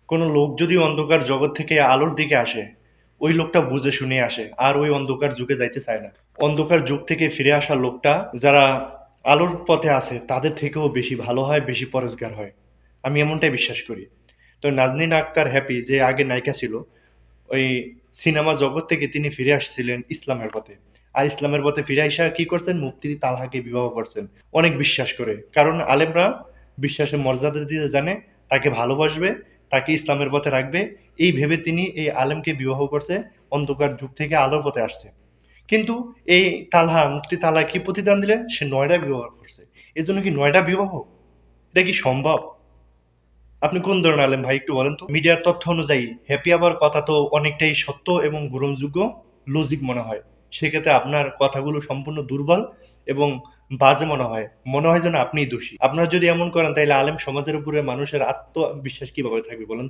কোনো লোক যদি অন্ধকার জগৎ থেকে আলোর দিকে আসে, ওই লোকটা বুঝে শুনে আসে আর ওই অন্ধকার যুগে যাইতে চায় না। অন্ধকার যুগ থেকে ফিরে আসা লোকটা যারা আলোর পথে আছে তাদের থেকেও বেশি ভালো হয়, বেশি পরেজগার হয়। আমি এমনটাই বিশ্বাস করি। তো নাজনীন আক্তার হ্যাপি যে আগে নায়িকা ছিল, ওই সিনেমা জগৎ থেকে তিনি ফিরে আসছিলেন ইসলামের পথে। আর ইসলামের পথে ফিরে আইসা কি করছেন? মুফতি তালহাকে বিবাহ করছেন। অনেক বিশ্বাস করে। কারণ আলেমরা বিশ্বাসের মর্যাদা দিতে জানে, তাকে ভালোবাসবে, তাকে ইসলামের পথে রাখবে। এই ভেবে তিনি এই আলেমকে বিবাহ করছে, অন্ধকার যুগ থেকে আলোর পথে আসছে। কিন্তু এই তালহা, মুফতি তালহা কি প্রতিদান দিলেন? সে ৯টা বিবাহ করছে। এজন্য কি ৯টা বিবাহ? এটা কি সম্ভব? আপনি কোন ধরনের আলেম ভাই একটু বলেন তো? মিডিয়ার তথ্য অনুযায়ী হ্যাপি আবার কথা তো অনেকটাই সত্য এবং গ্রহণযোগ্য, লজিক মনে হয়। সেক্ষেত্রে আপনার কথাগুলো সম্পূর্ণ দুর্বল এবং বাজে মনে হয়। মনে হয় যেন আপনিই দোষী। আপনারা যদি এমন করেন তাইলে আলেম সমাজের উপরে মানুষের আত্মবিশ্বাস কিভাবে থাকবে বলেন তো?